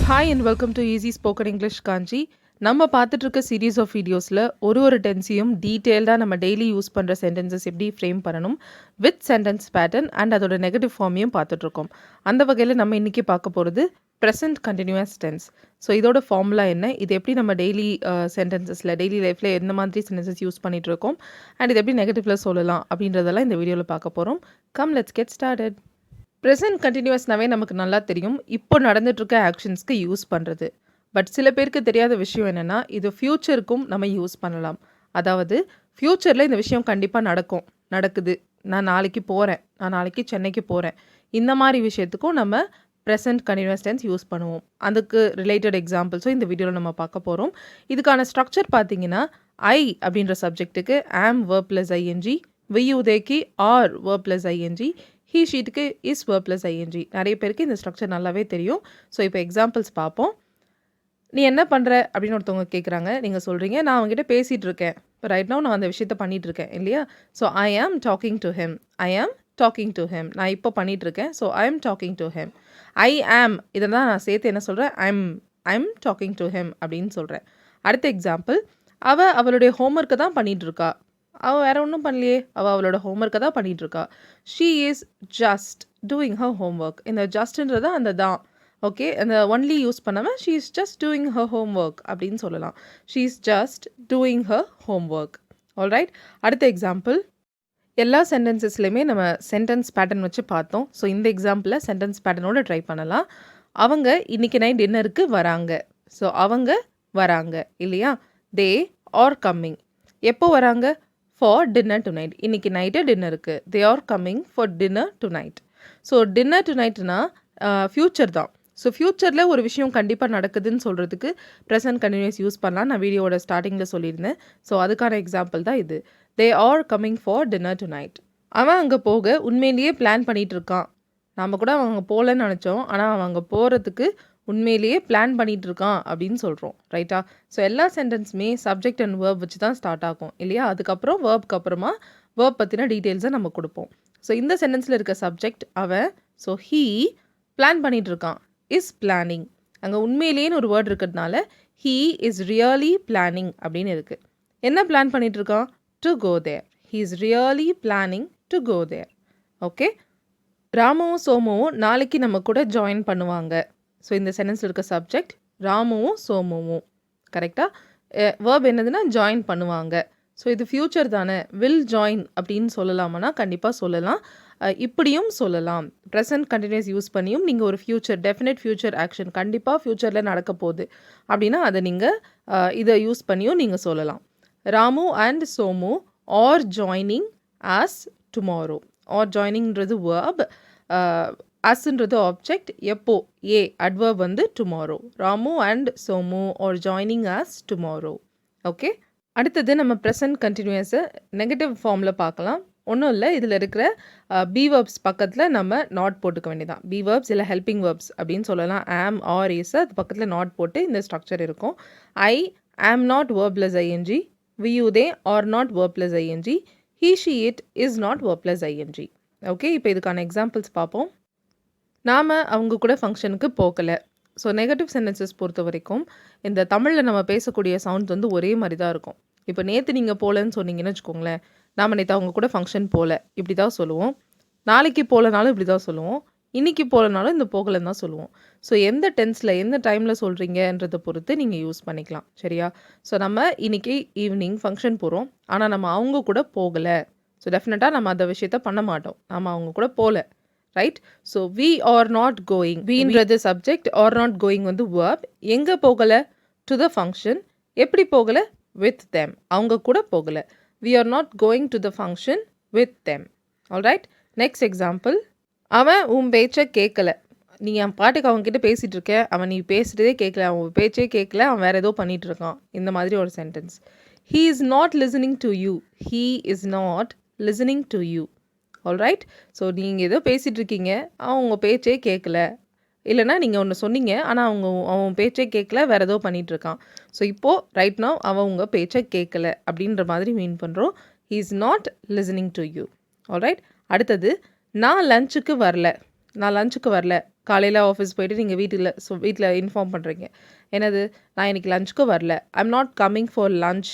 Hi and welcome to Easy Spoken English Kanchi. நம்ம பார்த்துட்டு இருக்க சீரீஸ் ஆஃப் வீடியோஸில் ஒரு டென்ஸையும் டீட்டெயில்டாக நம்ம டெய்லி யூஸ் பண்ணுற சென்டென்சஸ் எப்படி ஃப்ரேம் பண்ணணும் வித் சென்டென்ஸ் பேட்டர்ன் அண்ட் அதோட நெகட்டிவ் ஃபார்மையும் பார்த்துட்ருக்கோம். அந்த வகையில் நம்ம இன்றைக்கி பார்க்க போகிறது ப்ரெசன்ட் கண்டினியூஸ் டென்ஸ். ஸோ இதோட ஃபார்முலா என்ன, இது எப்படி நம்ம டெய்லி சென்டென்சஸில் டெய்லி லைஃப்பில் எந்த மாதிரி சென்டென்சஸ் யூஸ் பண்ணிகிட்ருக்கோம் அண்ட் இது எப்படி நெகட்டிவில் சொல்லலாம் அப்படின்றதெல்லாம் இந்த வீடியோவில் பார்க்க போகிறோம். Come let's get started. Present கண்டினியூஸ்னாவே நமக்கு நல்லா தெரியும், இப்போ நடந்துகிட்ருக்க ஆக்ஷன்ஸ்க்கு யூஸ் பண்ணுறது. பட் சில பேருக்கு தெரியாத விஷயம் என்னென்னா, இது ஃப்யூச்சருக்கும் நம்ம யூஸ் பண்ணலாம். அதாவது ஃப்யூச்சரில் இந்த விஷயம் கண்டிப்பாக நடக்குது, நான் நாளைக்கு போகிறேன், நான் நாளைக்கு சென்னைக்கு போகிறேன், இந்த மாதிரி விஷயத்துக்கும் நம்ம ப்ரெசன்ட் கண்டினியூஸ் டென்ஸ் யூஸ் பண்ணுவோம். அதுக்கு ரிலேட்டட் எக்ஸாம்பிள்ஸும் இந்த வீடியோவில் நம்ம பார்க்க போகிறோம். இதுக்கான ஸ்ட்ரக்சர் பார்த்தீங்கன்னா, ஐ அப்படின்ற சப்ஜெக்ட்டுக்கு ஆம் verb plus ing, வியூதேக்கு are verb plus ing, he ஷீட்டுக்கு இஸ் verb plus ing. நிறைய பேருக்கு இந்த ஸ்ட்ரக்சர் நல்லாவே தெரியும். ஸோ இப்போ எக்ஸாம்பிள்ஸ் பார்ப்போம். நீ என்ன பண்ணுற அப்படின்னு ஒருத்தவங்க கேட்குறாங்க, நீங்கள் சொல்கிறீங்க நான் அவங்ககிட்ட பேசிகிட்டு இருக்கேன், இப்போ ரைட் நவ் நான் அந்த விஷயத்த பண்ணிகிட்ருக்கேன் இல்லையா. ஸோ ஐ ஆம் டாக்கிங் டு ஹிம், ஐ ஆம் டாக்கிங் டு ஹிம், நான் இப்போ பண்ணிகிட்ருக்கேன். ஸோ ஐ ஆம் டாக்கிங் டு ஹிம். ஐ ஆம் இதை தான் நான் சேர்த்து என்ன சொல்கிறேன், ஐம் டாக்கிங் டு ஹிம் அப்படின்னு சொல்கிறேன். அடுத்த எக்ஸாம்பிள், அவளுடைய ஹோம்ஒர்க்கை தான் பண்ணிகிட்ருக்கா, அவள் வேறு ஒன்றும் பண்ணலையே, அவளோட ஹோம்ஒர்க்கை தான் பண்ணிகிட்ருக்கா. She is just doing her homework. இந்த ஜஸ்ட்ன்றது அந்த தான், ஓகே, அந்த ஒன்லி யூஸ் பண்ணாமல் she is just doing her homework அப்படின்னு சொல்லலாம். She is just doing her homework. Alright. அடுத்த எக்ஸாம்பிள், எல்லா சென்டென்சஸ்லையுமே நம்ம சென்டென்ஸ் பேட்டர்ன் வச்சு பார்த்தோம். ஸோ இந்த எக்ஸாம்பிளில் சென்டென்ஸ் பேட்டர்னோட ட்ரை பண்ணலாம். அவங்க இன்றைக்கி நைட் டின்னருக்கு வராங்க. ஸோ அவங்க வராங்க இல்லையா. They are coming. எப்போ வராங்க, ஃபார் டின்னர் டு நைட். இன்றைக்கி நைட்டு டின்னருக்கு. They are coming for dinner tonight. So dinner டு நைட்னா ஃப்யூச்சர் தான். ஸோ ஃப்யூச்சரில் ஒரு விஷயம் கண்டிப்பாக நடக்குதுன்னு சொல்கிறதுக்கு ப்ரெசன்ட் கண்டினியூஸ் யூஸ் பண்ணலாம். நான் வீடியோட ஸ்டார்டிங்கில் சொல்லியிருந்தேன். ஸோ அதுக்கான எக்ஸாம்பிள் தான் இது. தே are coming for dinner to night. அவன் அங்கே போக உண்மையிலேயே பிளான் பண்ணிகிட்டு இருக்கான். நாம் கூட அவங்க போகலன்னு நினச்சோம், ஆனால் அவன் அங்கே போகிறதுக்கு உண்மையிலேயே பிளான் பண்ணிகிட்டு இருக்கான் அப்படின்னு சொல்கிறோம். ரைட்டா. ஸோ எல்லா சென்டென்ஸுமே சப்ஜெக்ட் அண்ட் வேர்ப் வச்சு தான் ஸ்டார்ட் ஆகும் இல்லையா. அதுக்கப்புறம் வேர்ப்க்கு அப்புறமா வேர்ப் பற்றின டீட்டெயில்ஸை நம்ம கொடுப்போம். ஸோ இந்த சென்டென்ஸில் இருக்க சப்ஜெக்ட் அவன். ஸோ ஹீ பிளான் பண்ணிகிட்டு இருக்கான், இஸ் பிளானிங். அங்கே உண்மையிலேன்னு ஒரு வேர்ட் இருக்கிறதுனால ஹீ இஸ் ரியலி பிளானிங் அப்படின்னு இருக்குது. என்ன பிளான் பண்ணிகிட்டு இருக்கான், to go there. He is really planning to go there. Okay. ராமுவும் சோமுவும் நாளைக்கு நம்ம கூட ஜாயின் பண்ணுவாங்க. ஸோ இந்த சென்டென்ஸில் இருக்க சப்ஜெக்ட் ராமுவும் சோமுவும். கரெக்டாக. வேர்ப் என்னதுன்னா ஜாயின் பண்ணுவாங்க. ஸோ இது ஃப்யூச்சர் தானே, வில் ஜாயின் அப்படின்னு சொல்லலாமான்னா கண்டிப்பாக சொல்லலாம். இப்படியும் சொல்லலாம். ப்ரெசன்ட் கண்டினியூஸ் யூஸ் பண்ணியும் நீங்கள் ஒரு ஃப்யூச்சர், டெஃபினட் ஃப்யூச்சர் ஆக்ஷன் கண்டிப்பாக ஃப்யூச்சரில் நடக்க போகுது அப்படின்னா அதை நீங்கள் இதை யூஸ் பண்ணியும் நீங்கள் சொல்லலாம். Ramu and Somu are joining us tomorrow. Are ஜாயினிங்கிறது வேர்ப், அஸ்ன்றது ஆப்ஜெக்ட். எப்போ, ஏ அட்வர்ப் வந்து tomorrow. Ramu and Somu are joining us tomorrow. Okay. அடுத்தது நம்ம ப்ரெசன்ட் கண்டினியூஸை நெகட்டிவ் ஃபார்மில் பார்க்கலாம். ஒன்றும் இல்லை, இதில் இருக்கிற பி வேர்ப்ஸ் பக்கத்தில் நம்ம நாட் போட்டுக்க வேண்டியதான். பி வேர்ப்ஸ் இல்லை ஹெல்பிங் வேர்ப்ஸ் அப்படின்னு சொல்லலாம். ஆம் ஆர் இஸ், அது பக்கத்தில் நாட் போட்டு இந்த ஸ்ட்ரக்சர் இருக்கும். I am not verb plus ing, we you they are not verb plus ing, he she it is not verb plus ing. Okay. இப்போ இதுக்கான எக்ஸாம்பிள்ஸ் பார்ப்போம். நாம் அவங்க கூட ஃபங்க்ஷனுக்கு போகலை. ஸோ நெகட்டிவ் சென்டென்சஸ் பொறுத்த வரைக்கும் இந்த தமிழில் நம்ம பேசக்கூடிய சவுண்ட் வந்து ஒரே மாதிரி தான் இருக்கும். இப்போ நேற்று நீங்கள் போகலன்னு சொன்னீங்கன்னு வச்சுக்கோங்களேன், நாம் நேற்று அவங்க கூட ஃபங்க்ஷன் போகல இப்படி தான் சொல்லுவோம். நாளைக்கு போகலனாலும் இப்படி தான் சொல்லுவோம். இன்றைக்கி போகலனாலும் இந்த போகலன்னு தான் சொல்லுவோம். ஸோ எந்த டென்ஸில் எந்த டைமில் சொல்கிறீங்கன்றதை பொறுத்து நீங்கள் யூஸ் பண்ணிக்கலாம். சரியா. ஸோ நம்ம இன்றைக்கி ஈவினிங் ஃபங்க்ஷன் போகிறோம், ஆனால் நம்ம அவங்க கூட போகலை. ஸோ டெஃபினட்டாக நம்ம அந்த விஷயத்த பண்ண மாட்டோம், நம்ம அவங்க கூட போகல. Right. So we are not going, வீன்றது சப்ஜெக்ட், ஆர் நாட் கோயிங் வந்து வேர்ப். எங்கே போகலை, டு த ஃபங்க்ஷன். எப்படி போகலை, வித் தெம், அவங்க கூட போகலை. We are not going to the function with them. Alright. Next example, அவன் உன் பேச்சை கேட்கல. நீ என் பாட்டுக்கு அவங்ககிட்ட பேசிகிட்டு இருக்க, அவன் நீ பேசுகிறதே கேட்கல, அவன் பேச்சே கேட்கல, அவன் வேறு ஏதோ பண்ணிகிட்டு இருக்கான். இந்த மாதிரி ஒரு sentence. He is not listening to you. He is not listening to you. Alright. So நீங்கள் ஏதோ பேசிகிட்டு இருக்கீங்க, அவன் உங்கள் பேச்சே கேட்கல. இல்லைனா நீங்கள் ஒன்று சொன்னீங்க, ஆனால் அவன் பேச்சே கேட்கல, வேறு ஏதோ பண்ணிகிட்ருக்கான். ஸோ இப்போது ரைட் நவ் அவன் உங்கள் பேச்சை கேட்கல அப்படின்ற மாதிரி மீன் பண்ணுறோம். He is not listening to you. Alright. அடுத்தது, நான் லஞ்சுக்கு வரல. காலையில் ஆஃபீஸ் போயிட்டு நீங்கள் வீட்டில் இன்ஃபார்ம் பண்ணுறீங்க. என்னது, நான் இன்னைக்கு லஞ்சுக்கு வரல. I'm not coming for lunch.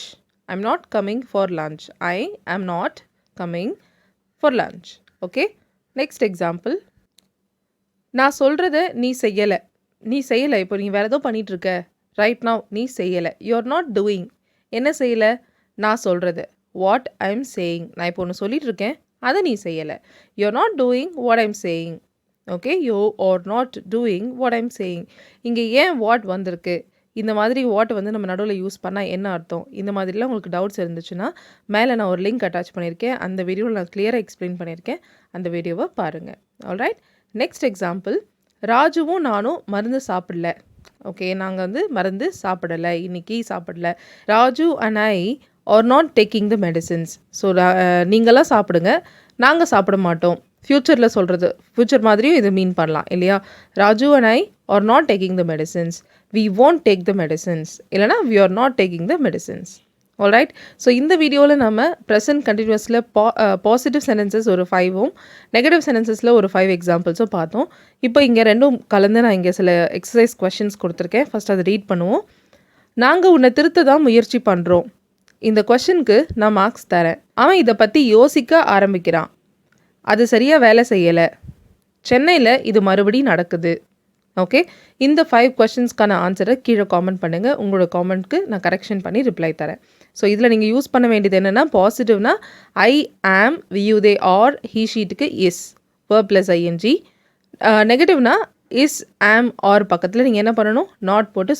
I'm not coming for lunch. I am not coming for lunch. Okay, next example. நான் சொல்கிறத நீ செய்யலை. நீ செய்யலை. இப்போ நீ வேறு ஏதோ பண்ணிகிட்ருக்க. ரைட் நவ் நீ செய்யலை. You are not doing. என்ன செய்யலை? நான் சொல்கிறது. What I am saying. நான் இப்போ ஒன்று சொல்லிகிட்டு இருக்கேன், அதை நீ செய்யலை. You are not doing what I'm saying. Okay, you are not doing what I'm saying. இங்கே ஏன் வாட் வந்திருக்கு? இந்த மாதிரி வாட் வந்து நம்ம நடுவில் யூஸ் பண்ணால் என்ன அர்த்தம்? இந்த மாதிரிலாம் உங்களுக்கு டவுட்ஸ் இருந்துச்சுன்னா மேலே நான் ஒரு லிங்க் அட்டாச் பண்ணியிருக்கேன். அந்த வீடியோவில் நான் கிளியராக எக்ஸ்பிளைன் பண்ணியிருக்கேன். அந்த வீடியோவை பாருங்கள். Alright, next example. ராஜுவும் நானும் மருந்து சாப்பிடல. ஓகே, நாங்கள் வந்து மருந்து சாப்பிடலை, இன்னைக்கு சாப்பிடல. Raju and I are not taking the medicines. So நீங்களாம் சாப்பிடுங்க, நாங்கள் சாப்பிட மாட்டோம். ஃப்யூச்சரில் சொல்கிறது, ஃப்யூச்சர் மாதிரியும் இது மீன் பண்ணலாம் இல்லையா? Raju and I are not taking the medicines. We won't take the medicines. இல்லைனா we are not taking the medicines. Alright, so இந்த வீடியோவில் நம்ம ப்ரெசன்ட் கண்டினியூஸில் பாசிட்டிவ் சென்டென்சஸ் ஒரு 5ம் நெகட்டிவ் சென்டென்சஸில் ஒரு 5 எக்ஸாம்பிள்ஸும் பார்த்தோம். இப்போ இங்கே ரெண்டும் கலந்து நான் இங்கே சில எக்ஸசைஸ் கொஷின்ஸ் கொடுத்துருக்கேன். ஃபஸ்ட் அதை ரீட் பண்ணுவோம். நாங்கள் உன்னை திருத்த தான் முயற்சி பண்ணுறோம். இந்த கொஷனுக்கு நான் மார்க்ஸ் தரேன். அவன் இதை பற்றி யோசிக்க ஆரம்பிக்கிறான். அது சரியாக வேலை செய்யலை. சென்னையில் இது மறுபடியும் நடக்குது. ஓகே, இந்த 5 கொஷின்ஸ்க்கான ஆன்சரை கீழே காமெண்ட் பண்ணுங்கள். உங்களோட காமெண்ட்க்கு நான் கரெக்ஷன் பண்ணி ரிப்ளை தரேன். ஸோ இதில் நீங்கள் யூஸ் பண்ண வேண்டியது என்னென்னா, பாசிட்டிவ்னா I am, we you they are, he ஷீட்டுக்கு இஸ் verb ப்ளஸ் ஐஎன்ஜி. நெகட்டிவ்னா இஸ் ஆம் ஆர் பக்கத்தில் நீங்கள் என்ன பண்ணணும், நாட் போட்டு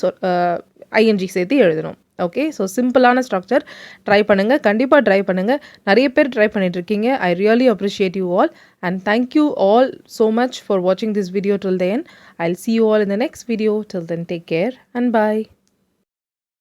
ஐஎன்ஜி சேர்த்து எழுதணும். ஓகே, ஸோ சிம்பிளான ஸ்ட்ரக்சர். ட்ரை பண்ணுங்கள், கண்டிப்பாக ட்ரை பண்ணுங்கள். நிறைய பேர் ட்ரை பண்ணிகிட்ருக்கீங்க. I really appreciate you all and thank you all so much for watching this video till the end. I'll see you all in the next video. Till then, take care and bye.